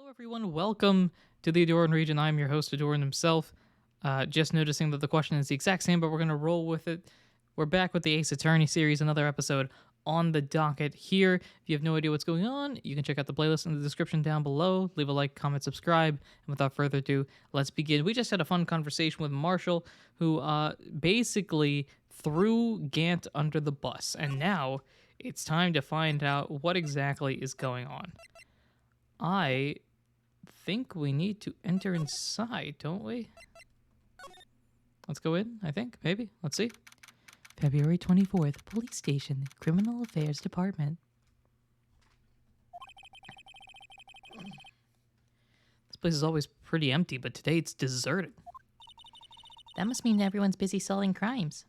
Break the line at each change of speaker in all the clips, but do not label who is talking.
everyone. Welcome to the Ahdurin region. I'm your host, Ahdurin himself. Just noticing that the question is the exact same, but we're going to roll with it. We're back with the Ace Attorney series, another episode on the docket here. If you have no idea what's going on, you can check out the playlist in the description down below. Leave a like, comment, subscribe. And without further ado, let's begin. We just had a fun conversation with Marshall, who basically threw Gant under the bus. And now it's time to find out what exactly is going on. I think we need to enter inside, don't we? Let's go in, I think. Maybe. Let's see. February 24th, Police Station, Criminal Affairs Department. This place is always pretty empty, but today it's deserted.
That must mean everyone's busy solving crimes.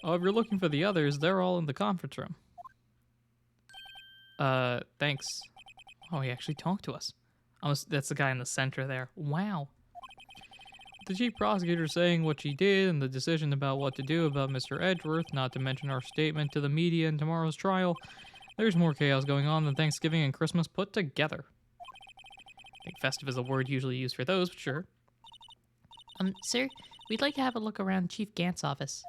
Oh, if you're looking for the others, they're all in the conference room. Thanks. Oh, he actually talked to us. That's the guy in the center there. Wow. The chief prosecutor saying what she did and the decision about what to do about Mr. Edgeworth, not to mention our statement to the media in tomorrow's trial. There's more chaos going on than Thanksgiving and Christmas put together. I think festive is a word usually used for those, but sure.
Sir, we'd like to have a look around Chief Gant's office.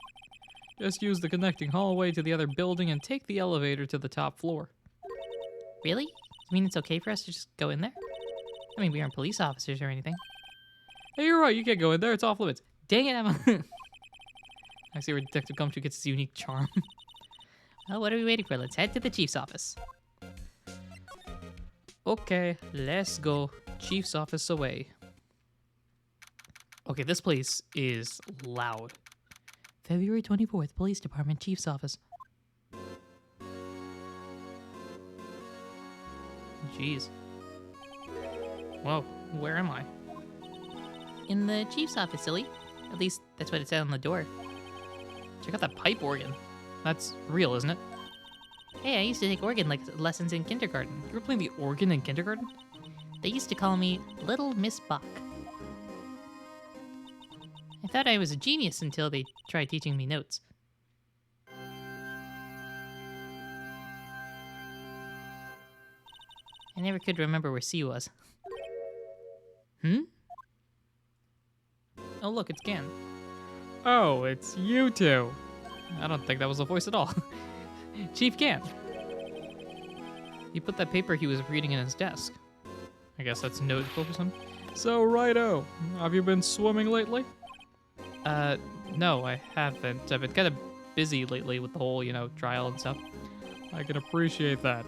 Just use the connecting hallway to the other building and take the elevator to the top floor.
Really? You mean it's okay for us to just go in there? I mean, we aren't police officers or anything.
Hey, you're right. You can't go in there. It's off limits. Dang it, Emma. I see where Detective Gumshoe gets his unique charm.
Well, what are we waiting for? Let's head to the chief's office.
Okay, let's go. Chief's office away. Okay, this place is loud.
February 24th, Police Department, Chief's office.
Jeez. Whoa, where am I?
In the chief's office, silly. At least that's what it said on the door.
Check out that pipe organ. That's real, isn't it?
Hey, I used to take organ lessons in kindergarten.
You were playing the organ in kindergarten?
They used to call me Little Miss Bach. I thought I was a genius until they tried teaching me notes. I never could remember where C was.
Oh, look, it's Gan. Oh, it's you two. I don't think that was a voice at all. Chief Gan. He put that paper he was reading in his desk. I guess that's notable for some. So, righto. Have you been swimming lately? No, I haven't. I've been kind of busy lately with the whole, trial and stuff. I can appreciate that.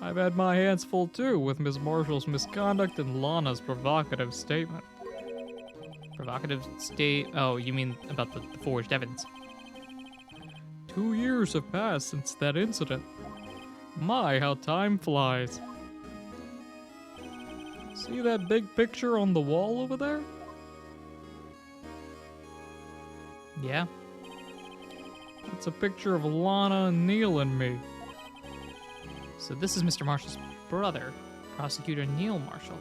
I've had my hands full too with Miss Marshall's misconduct and Lana's provocative statement. Oh, you mean about the forged evidence? 2 years have passed since that incident. My, how time flies. See that big picture on the wall over there? Yeah. It's a picture of Lana, Neil, and me. So this is Mr. Marshall's brother, Prosecutor Neil Marshall.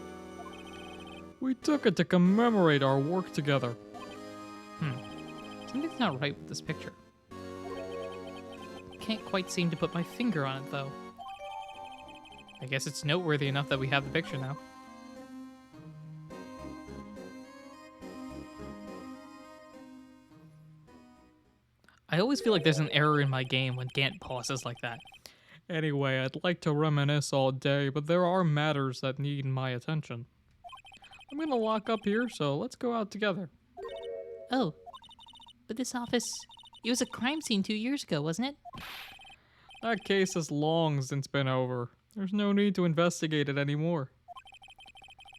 We took it to commemorate our work together. Something's not right with this picture. Can't quite seem to put my finger on it, though. I guess it's noteworthy enough that we have the picture now. I always feel like there's an error in my game when Gant pauses like that. Anyway, I'd like to reminisce all day, but there are matters that need my attention. I'm gonna lock up here, so let's go out together.
Oh, but this office, it was a crime scene 2 years ago, wasn't it?
That case has long since been over. There's no need to investigate it anymore.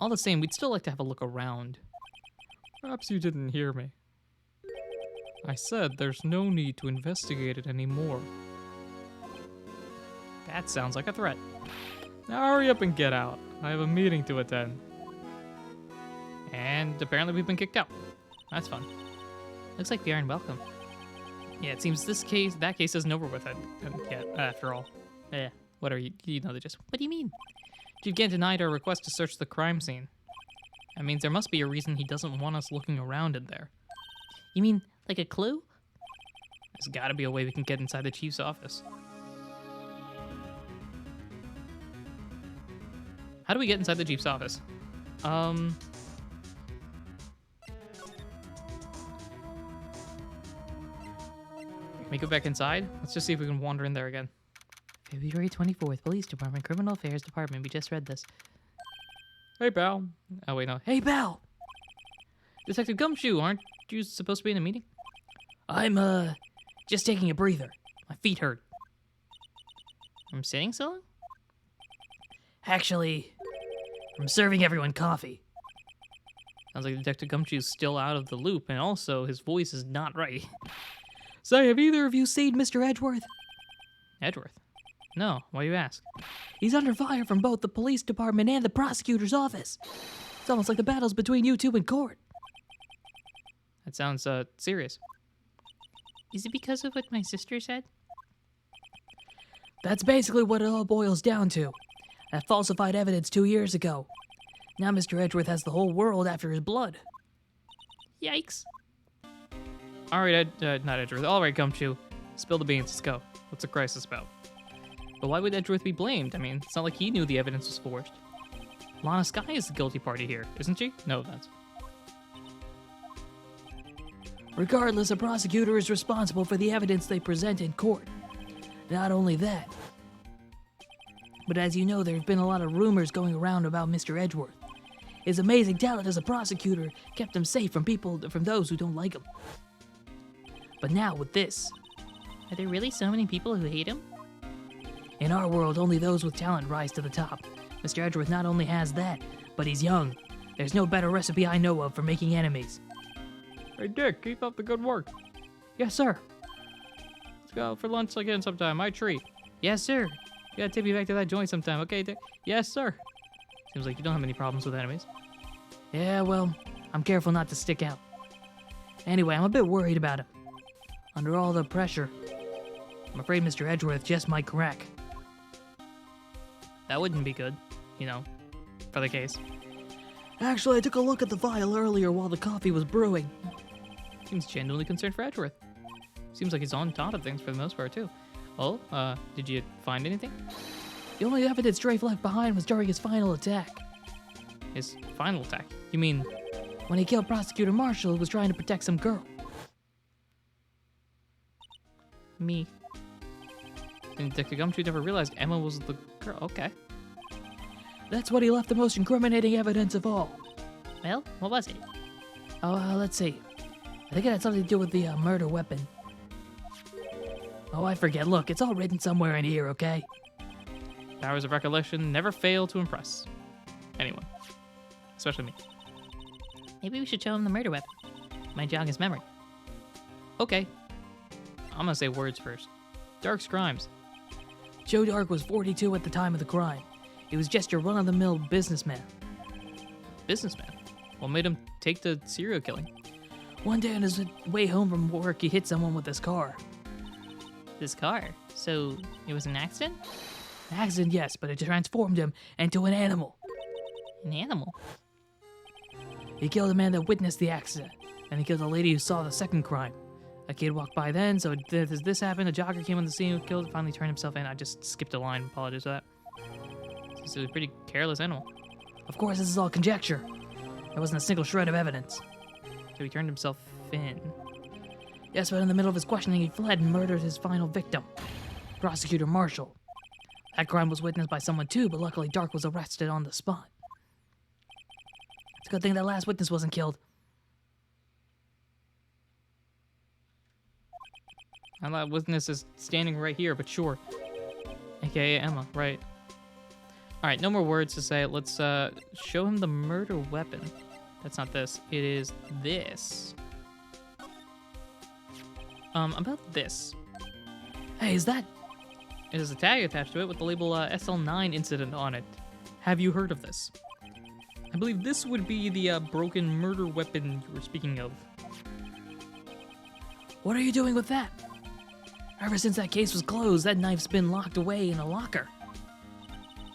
All the same, we'd still like to have a look around. Perhaps you didn't hear me. I said there's no need to investigate it anymore. That sounds like a threat. Now hurry up and get out. I have a meeting to attend. And apparently we've been kicked out. That's fun.
Looks like we aren't welcome.
Yeah, it seems that case isn't over with it yet, after all. Yeah, whatever, you know the gist.
What do you mean?
Chief Gant denied our request to search the crime scene. That means there must be a reason he doesn't want us looking around in there.
You mean, like a clue?
There's gotta be a way we can get inside the chief's office. How do we get inside the Jeep's office? Can we go back inside? Let's just see if we can wander in there again.
February 24th, Police Department, Criminal Affairs Department. We just read this.
Hey, pal. Oh, wait, no. Hey, pal! Detective Gumshoe, aren't you supposed to be in a meeting?
I'm, just taking a breather. My feet hurt.
I'm sitting so long?
Actually, I'm serving everyone coffee.
Sounds like Detective Gumshoe's still out of the loop, and also his voice is not right. Say, have either of you seen Mr. Edgeworth? Edgeworth? No, why you ask?
He's under fire from both the police department and the prosecutor's office. It's almost like the battle's between you two in court.
That sounds, serious.
Is it because of what my sister said? That's basically what it all boils down to. That falsified evidence 2 years ago. Now Mr. Edgeworth has the whole world after his blood.
Yikes. Alright, not Edgeworth. Alright, Gumshoe. Spill the beans, let's go. What's the crisis about? But why would Edgeworth be blamed? I mean, it's not like he knew the evidence was forged. Lana Skye is the guilty party here, isn't she? No, that's...
Regardless, a prosecutor is responsible for the evidence they present in court. Not only that, but as you know, there's been a lot of rumors going around about Mr. Edgeworth. His amazing talent as a prosecutor kept him safe from those who don't like him. But now with this...
Are there really so many people who hate him?
In our world, only those with talent rise to the top. Mr. Edgeworth not only has that, but he's young. There's no better recipe I know of for making enemies.
Hey, Dick, keep up the good work.
Yes, sir.
Let's go for lunch again sometime. My treat.
Yes, sir.
You gotta take me back to that joint sometime, okay, Dick? Yes, sir. Seems like you don't have any problems with enemies.
Yeah, well, I'm careful not to stick out. Anyway, I'm a bit worried about him. Under all the pressure, I'm afraid Mr. Edgeworth just might crack.
That wouldn't be good, you know, for the case.
Actually, I took a look at the file earlier while the coffee was brewing.
Seems genuinely concerned for Edgeworth. Seems like he's on top of things for the most part, too. Well, did you find anything?
The only evidence Drafe left behind was during his final attack.
His final attack? You mean...
When he killed Prosecutor Marshall, who was trying to protect some girl.
Me. And Detective Gumshoe never realized Emma was the girl. Okay.
That's what he left the most incriminating evidence of all.
Well, what was it?
Oh, let's see. I think it had something to do with the murder weapon. Oh, I forget. Look, it's all written somewhere in here, okay?
Powers of recollection never fail to impress anyone. Especially me.
Maybe we should show him the murder weapon. Might jog his memory.
Okay. I'm gonna say words first. Dark's crimes.
Joe Dark was 42 at the time of the crime. He was just your run-of-the-mill businessman.
Businessman? What made him take to serial killing?
One day on his way home from work, he hit someone with his car.
This car? So, it was an accident?
An accident, yes, but it transformed him into an animal.
An animal?
He killed a man that witnessed the accident, and he killed a lady who saw the second crime. A kid walked by then, so this happened. A jogger came on the scene, killed, finally turned himself in. I just skipped a line. Apologies for that. This is a pretty careless animal. Of course, this is all conjecture. There wasn't a single shred of evidence.
So he turned himself in.
Yes, but in the middle of his questioning, he fled and murdered his final victim, Prosecutor Marshall. That crime was witnessed by someone too, but luckily Dark was arrested on the spot. It's a good thing that last witness wasn't killed.
And that witness is standing right here, but sure. AKA Emma, right. Alright, no more words to say. Let's show him the murder weapon. That's not this. It is this. About this.
Hey, is that...
It has a tag attached to it with the label SL9 incident on it. Have you heard of this? I believe this would be the broken murder weapon you were speaking of.
What are you doing with that? Ever since that case was closed, that knife's been locked away in a locker.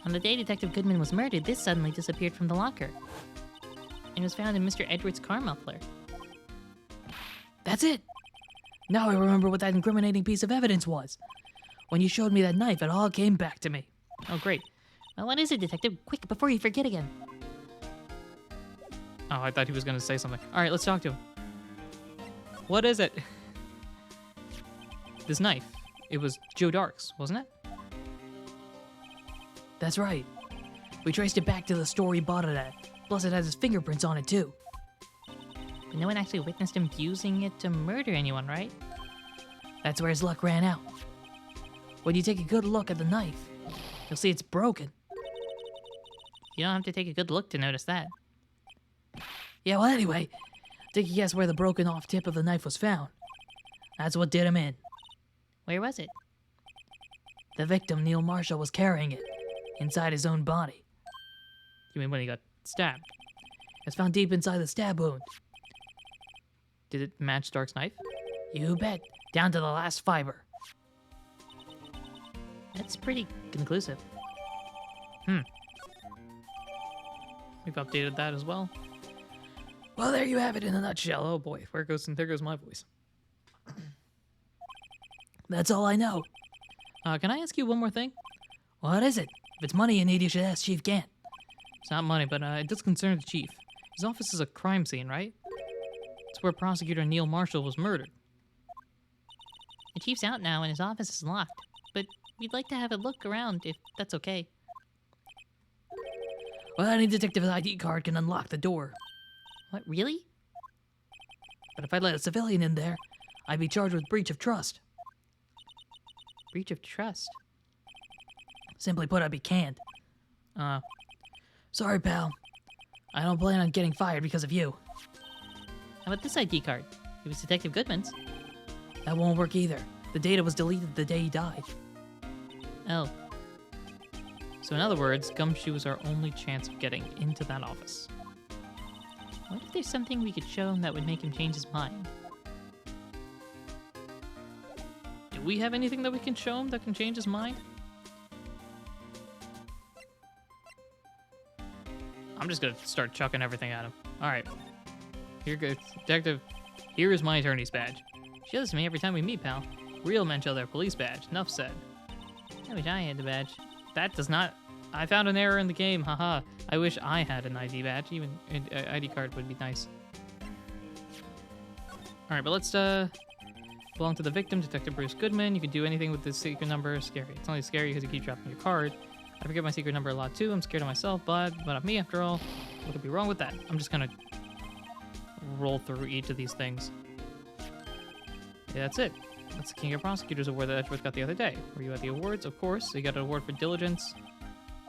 On the day Detective Goodman was murdered, this suddenly disappeared from the locker. And was found in Mr. Edgeworth's car muffler.
That's it! Now I remember what that incriminating piece of evidence was. When you showed me that knife, it all came back to me.
Oh, great.
Well, what is it, Detective? Quick, before you forget again.
Oh, I thought he was going to say something. All right, let's talk to him. What is it? This knife. It was Joe Dark's, wasn't it?
That's right. We traced it back to the store he bought it at. Plus, it has his fingerprints on it, too.
But no one actually witnessed him using it to murder anyone, right?
That's where his luck ran out. When you take a good look at the knife, you'll see it's broken.
You don't have to take a good look to notice that.
Yeah, well, anyway, take a guess where the broken off tip of the knife was found. That's what did him in.
Where was it?
The victim, Neil Marshall, was carrying it inside his own body.
You mean when he got stabbed?
It's found deep inside the stab wound.
Did it match Dark's knife?
You bet. Down to the last fiber.
That's pretty conclusive.
We've updated that as well.
Well, there you have it in a nutshell.
Oh boy, there goes my voice.
That's all I know.
Can I ask you one more thing?
What is it? If it's money you need, you should ask Chief Gant.
It's not money, but it does concern the chief. His office is a crime scene, right? It's where prosecutor Neil Marshall was murdered.
The chief's out now and his office is locked, but we'd like to have a look around if that's okay.
Well, any detective's ID card can unlock the door.
What, really?
But if I let a civilian in there, I'd be charged with breach of trust.
Breach of trust.
Simply put, I'd be canned.
Uh,
Sorry, pal. I don't plan on getting fired because of you.
How about this ID card? It was Detective Goodman's.
That won't work either. The data was deleted the day he died.
Oh,
so in other words, Gumshoe was our only chance of getting into that office.
what if there's something we could show him that would make him change his mind?
Do we have anything that we can show him that can change his mind? I'm just gonna start chucking everything at him. Alright. Here goes. Detective, here is my attorney's badge.
Show this to me every time we meet, pal.
Real men show their police badge. Enough said.
I wish I had the badge.
That does not... I found an error in the game, haha. I wish I had an ID badge. Even an ID card would be nice. Alright, but let's belong to the victim, Detective Bruce Goodman. You can do anything with this secret number. Scary. It's only scary because you keep dropping your card. I forget my secret number a lot too. I'm scared of myself, but not me after all. What could be wrong with that? I'm just gonna roll through each of these things. Yeah, that's it. That's the King of Prosecutors award that Edgeworth got the other day. Were you at the awards? Of course. So you got an award for diligence.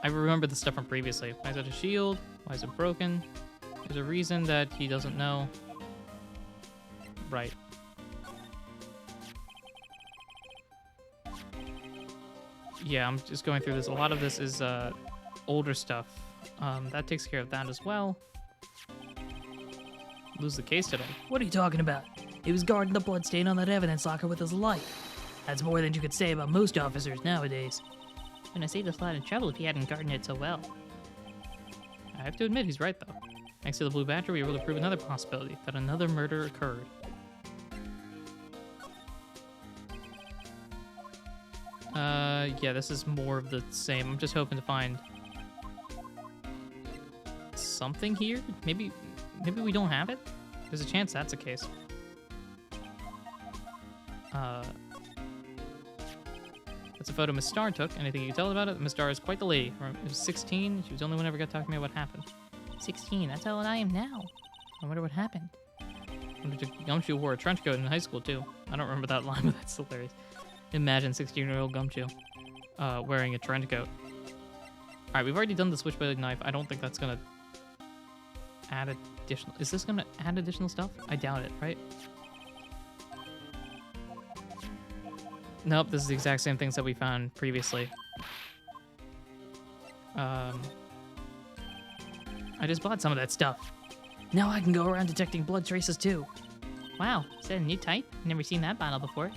I remember the stuff from previously. Why is it a shield? Why is it broken? There's a reason that he doesn't know. Right. Yeah, I'm just going through this. A lot of this is older stuff. That takes care of that as well. Lose the case today.
What are you talking about? He was guarding the bloodstain on that evidence locker with his life. That's more than you could say about most officers nowadays.
Wouldn't have saved us a lot of trouble if he hadn't guarded it so well.
I have to admit, he's right, though. Thanks to the Blue Badger, we were able to prove another possibility, that another murder occurred. Yeah, this is more of the same. I'm just hoping to find something here. Maybe we don't have it? There's a chance that's the case. That's a photo Miss Starr took. Anything you can tell about it? Miss Starr is quite the lady. She was 16. She was the only one who ever got to talk to me about what happened.
16, that's how old I am now. I wonder what happened.
Gumshoe wore a trench coat in high school, too. I don't remember that line, but that's hilarious. Imagine 16-year-old Gumshoe wearing a trench coat. Alright, we've already done the switchblade knife. I don't think that's going to add additional... Is this going to add additional stuff? I doubt it, right? Nope, this is the exact same things that we found previously. I just bought some of that stuff.
Now I can go around detecting blood traces too.
Wow, is that a new type? Never seen that bottle before.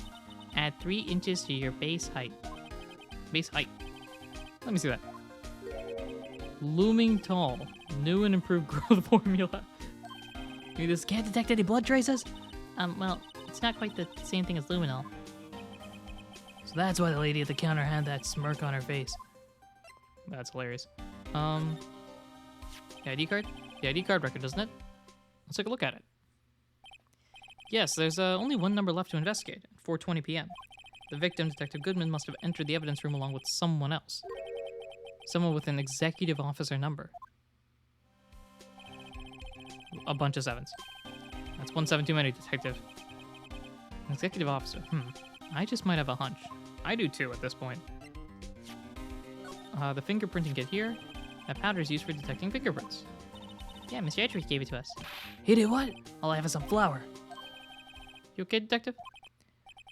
Add 3 inches to your base height.
Base height. Let me see that. Looming tall. New and improved growth formula.
You just can't detect any blood traces?
Well, it's not quite the same thing as luminol.
So that's why the lady at the counter had that smirk on her face.
That's hilarious. The ID card? The ID card record, doesn't it? Let's take a look at it. Yes, there's only one number left to investigate at 4:20 p.m. The victim, Detective Goodman, must have entered the evidence room along with someone else. Someone with an executive officer number. A bunch of sevens. That's 1 7 too many, Detective. An executive officer. I just might have a hunch. I do too at this point. The fingerprinting kit here. That powder is used for detecting fingerprints.
Yeah, Mr. Edgeworth gave it to us.
He did what? All I have is some flour.
You okay, Detective?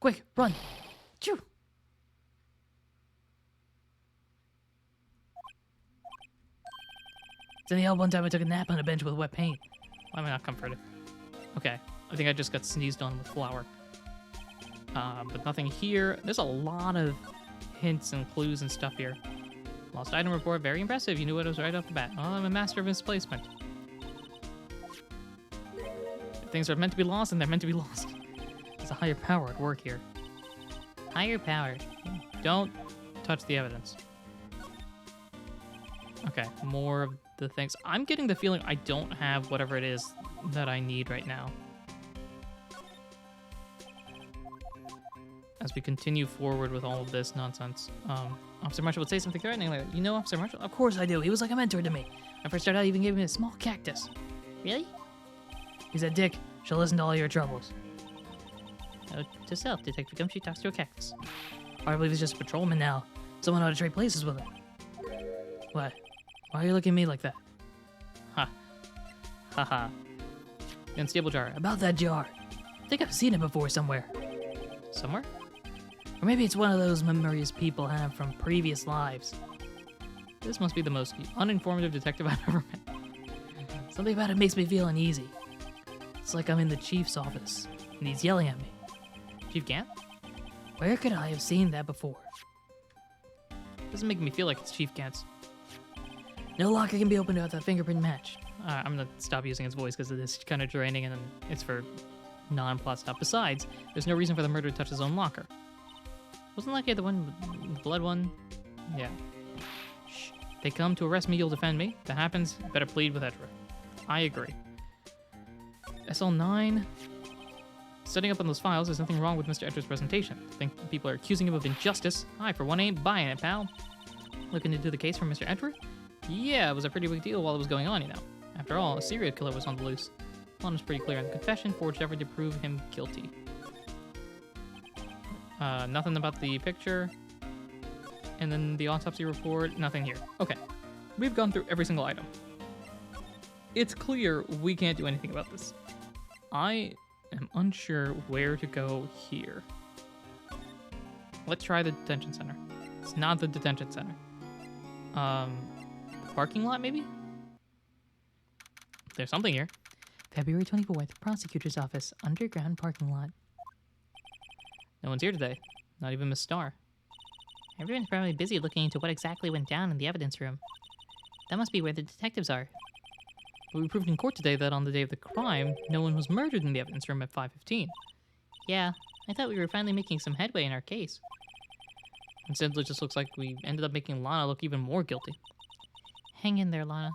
Quick, run! Choo! It's in the one time I took a nap on a bench with wet paint.
Why am I not comforted? Okay, I think I just got sneezed on with flour. But nothing here. There's a lot of hints and clues and stuff here. Lost item report, very impressive. You knew it was right off the bat. Oh, I'm a master of misplacement. If things are meant to be lost, and they're meant to be lost. There's a higher power at work here.
Higher power.
Don't touch the evidence. Okay, more of the things. I'm getting the feeling I don't have whatever it is that I need right now. As we continue forward with all of this nonsense, Officer Marshall would say something threatening like that. You know Officer Marshall?
Of course I do. He was like a mentor to me. I first started out, he even gave me a small cactus.
Really?
He said, Dick, she'll listen to all your troubles.
Note to self, Detective Gumshoe talks to a cactus.
I believe he's just a patrolman now. Someone ought to trade places with him. What? Why are you looking at me like that?
Ha. Haha. The unstable jar.
About that jar. I think I've seen it before somewhere.
Somewhere?
Or maybe it's one of those memories people have from previous lives.
This must be the most uninformative detective I've ever met.
Something about it makes me feel uneasy. It's like I'm in the chief's office, and he's yelling at me.
Chief Gant?
Where could I have seen that before?
Doesn't make me feel like it's Chief Gant's.
No locker can be opened without that fingerprint match.
I'm gonna stop using his voice because it is kind of draining and it's for non-plot stuff. Besides, there's no reason for the murderer to touch his own locker. Wasn't Lucky the one with the blood one? Yeah. Shh. They come to arrest me, you'll defend me. If that happens, better plead with Edgeworth. I agree. SL9. Setting up on those files, there's nothing wrong with Mr. Edgeworth's presentation. I think people are accusing him of injustice. I, for one, ain't buying it, pal. Looking into the case from Mr. Edgeworth? Yeah, it was a pretty big deal while it was going on, you know. After all, a serial killer was on the loose. One was pretty clear on the confession, forged effort to prove him guilty. Nothing about the picture. And then the autopsy report, nothing here. Okay, we've gone through every single item. It's clear we can't do anything about this. I am unsure where to go here. Let's try the detention center. It's not the detention center. Parking lot, maybe? There's something here.
February 24th, Prosecutor's Office, underground parking lot.
No one's here today. Not even Miss Starr.
Everyone's probably busy looking into what exactly went down in the evidence room. That must be where the detectives are.
But we proved in court today that on the day of the crime, no one was murdered in the evidence room at 5:15.
Yeah, I thought we were finally making some headway in our case.
Instead, it just looks like we ended up making Lana look even more guilty.
Hang in there, Lana.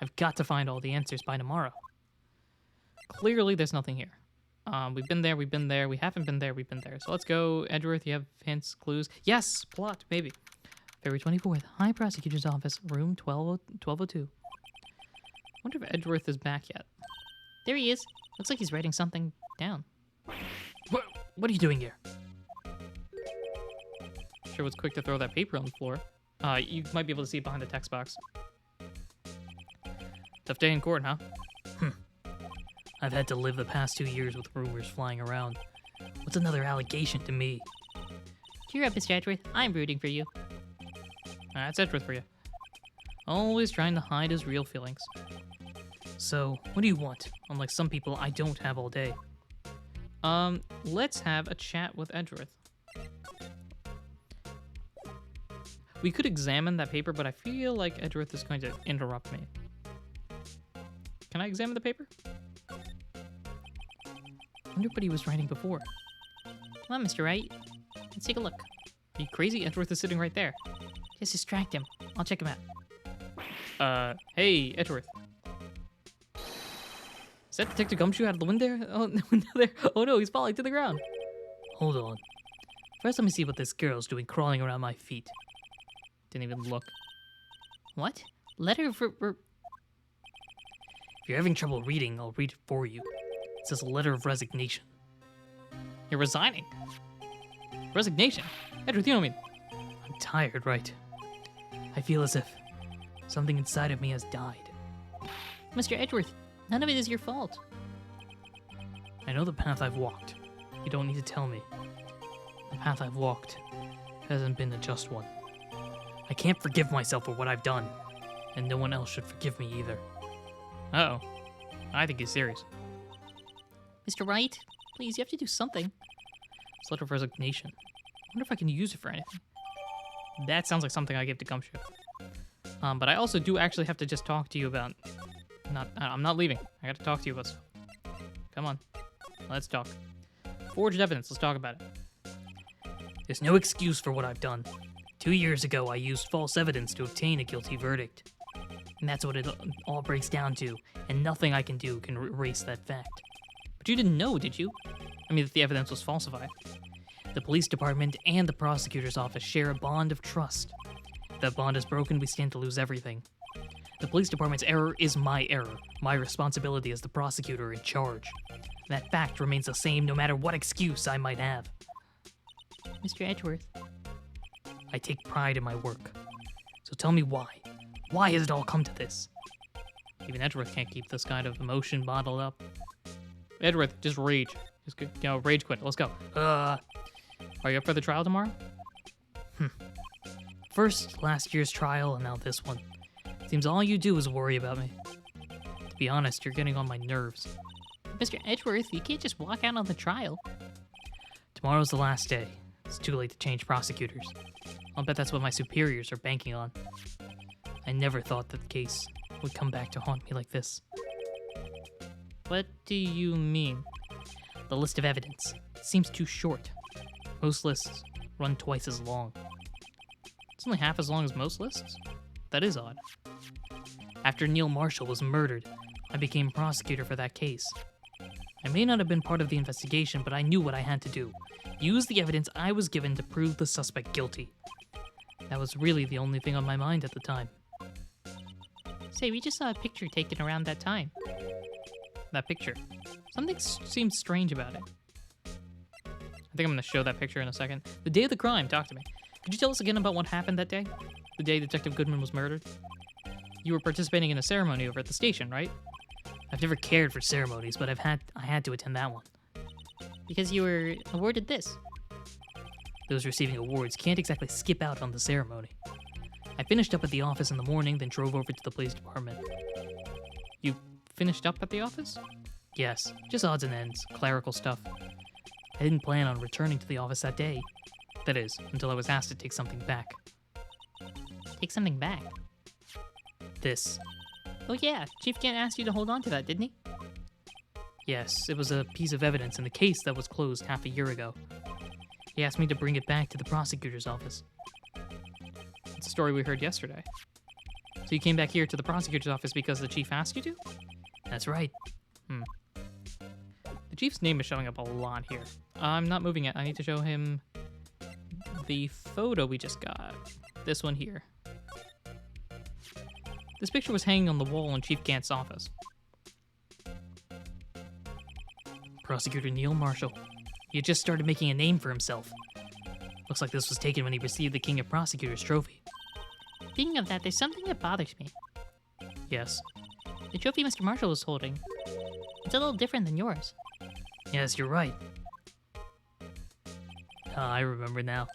I've got to find all the answers by tomorrow. Clearly, there's nothing here. We've been there, we haven't been there, we've been there. So let's go. Edgeworth, you have hints, clues? Yes! Plot, maybe.
February 24th, High Prosecutor's Office, room 1202.
Wonder if Edgeworth is back yet.
There he is. Looks like he's writing something down.
What are you doing here?
Sure was quick to throw that paper on the floor. You might be able to see it behind the text box. Tough day in court, huh?
I've had to live the past 2 years with rumors flying around. What's another allegation to me?
Cheer up, Mr. Edgeworth. I'm rooting for you.
That's Edgeworth for you. Always trying to hide his real feelings.
So, what do you want? Unlike some people, I don't have all day.
Let's have a chat with Edgeworth. We could examine that paper, but I feel like Edgeworth is going to interrupt me. Can I examine the paper?
Wonder what he was writing before.
Come on, Mr. Wright. Let's take a look.
Are you crazy? Edgeworth is sitting right there.
Just distract him. I'll check him out.
Hey, Edgeworth. Is that Detective Gumshoe out of the window there? Oh, window there? Oh no, he's falling to the ground.
Hold on. First, let me see what this girl's doing crawling around my feet.
Didn't even look.
What? Letter for...
If you're having trouble reading, I'll read it for you. It says a letter of resignation.
You're resigning. Resignation? Edgeworth, you know what I mean?
I'm tired, Wright. I feel as if something inside of me has died.
Mr. Edgeworth, none of it is your fault.
I know the path I've walked. You don't need to tell me. The path I've walked hasn't been a just one. I can't forgive myself for what I've done, and no one else should forgive me either.
Uh-oh. I think he's serious.
Mr. Wright, please, you have to do something.
It's a letter of resignation. I wonder if I can use it for anything. That sounds like something I give to Gumshoe. But I also do actually have to just talk to you about... I'm not leaving. I got to talk to you about stuff. Come on. Let's talk. Forged evidence. Let's talk about it.
There's no excuse for what I've done. 2 years ago, I used false evidence to obtain a guilty verdict. And that's what it all breaks down to, and nothing I can do can erase that fact.
But you didn't know, did you? I mean, that the evidence was falsified.
The police department and the prosecutor's office share a bond of trust. If that bond is broken, we stand to lose everything. The police department's error is my error, my responsibility as the prosecutor in charge. That fact remains the same no matter what excuse I might have.
Mr. Edgeworth,
I take pride in my work. So tell me why. Why has it all come to this?
Even Edgeworth can't keep this kind of emotion bottled up. Edgeworth, just rage. Just, rage quit. Let's go. Are you up for the trial tomorrow?
First, last year's trial, and now this one. Seems all you do is worry about me. To be honest, you're getting on my nerves.
Mr. Edgeworth, you can't just walk out on the trial.
Tomorrow's the last day. It's too late to change prosecutors. I'll bet that's what my superiors are banking on. I never thought that the case would come back to haunt me like this.
What do you mean?
The list of evidence seems too short. Most lists run twice as long.
It's only half as long as most lists? That is odd.
After Neil Marshall was murdered, I became prosecutor for that case. I may not have been part of the investigation, but I knew what I had to do. Use the evidence I was given to prove the suspect guilty. That was really the only thing on my mind at the time.
Say, we just saw a picture taken around that time.
That picture. Something seems strange about it. I think I'm going to show that picture in a second. The day of the crime, talk to me. Could you tell us again about what happened that day? The day Detective Goodman was murdered? You were participating in a ceremony over at the station, right?
I've never cared for ceremonies, but I had to attend that one.
Because you were awarded this.
Those receiving awards can't exactly skip out on the ceremony. I finished up at the office in the morning, then drove over to the police department.
You finished up at the office?
Yes, just odds and ends, clerical stuff. I didn't plan on returning to the office that day. That is, until I was asked to take something back.
Take something back?
This.
Oh yeah, Chief Gant asked you to hold on to that, didn't he?
Yes, it was a piece of evidence in the case that was closed half a year ago. He asked me to bring it back to the prosecutor's office.
It's a story we heard yesterday. So you came back here to the prosecutor's office because the chief asked you to?
That's right.
The chief's name is showing up a lot here. I'm not moving it. I need to show him the photo we just got. This one here. This picture was hanging on the wall in Chief Gant's office.
Prosecutor Neil Marshall. He had just started making a name for himself. Looks like this was taken when he received the King of Prosecutors trophy.
Speaking of that, there's something that bothers me.
Yes.
The trophy Mr. Marshall was holding. It's a little different than yours.
Yes, you're right. I remember now.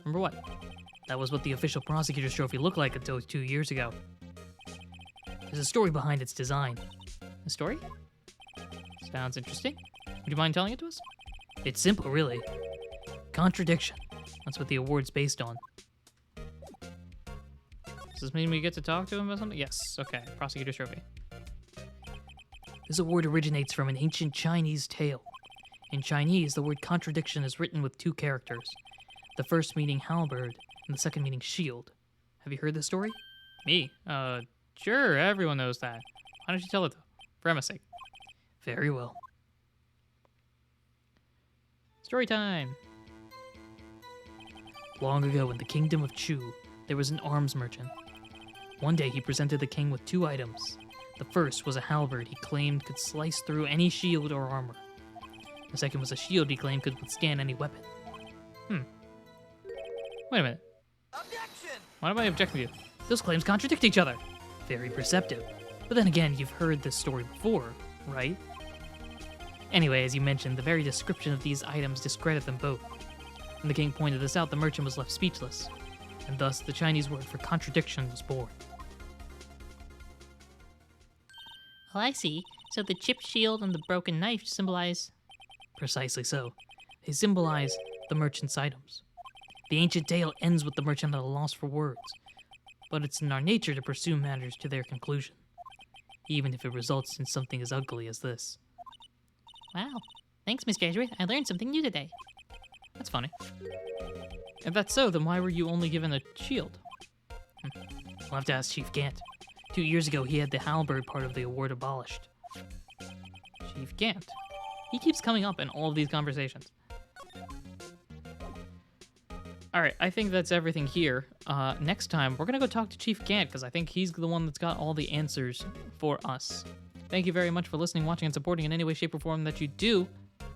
Remember what?
That was what the official prosecutor's trophy looked like until 2 years ago. There's a story behind its design.
A story? Sounds interesting. Would you mind telling it to us?
It's simple, really. Contradiction. That's what the award's based on.
Does this mean we get to talk to him about something? Yes. Okay. Prosecutor's trophy.
This award originates from an ancient Chinese tale. In Chinese, the word contradiction is written with two characters, the first meaning halberd and the second meaning shield.
Have you heard this story? Me? Sure, everyone knows that. Why don't you tell it, though? For Emma's sake.
Very well.
Story time!
Long ago in the kingdom of Chu, there was an arms merchant. One day he presented the king with 2 items. The first was a halberd he claimed could slice through any shield or armor. The second was a shield he claimed could withstand any weapon.
Wait a minute. Why am I objecting to you?
Those claims contradict each other. Very perceptive. But then again, you've heard this story before, right? Anyway, as you mentioned, the very description of these items discredit them both. When the king pointed this out, the merchant was left speechless, and thus the Chinese word for contradiction was born.
Oh, I see. So the chipped shield and the broken knife symbolize...
Precisely so. They symbolize the merchant's items. The ancient tale ends with the merchant at a loss for words, but it's in our nature to pursue matters to their conclusion, even if it results in something as ugly as this.
Wow. Thanks, Mr. Edgeworth. I learned something new today.
That's funny. If that's so, then why were you only given a shield?
We'll have to ask Chief Gant. 2 years ago, he had the halberd part of the award abolished.
Chief Gant. He keeps coming up in all of these conversations. Alright, I think that's everything here. Next time, we're going to go talk to Chief Gant, because I think he's the one that's got all the answers for us. Thank you very much for listening, watching, and supporting in any way, shape, or form that you do.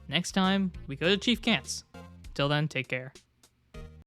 Next time, we go to Chief Gant's. Until then, take care.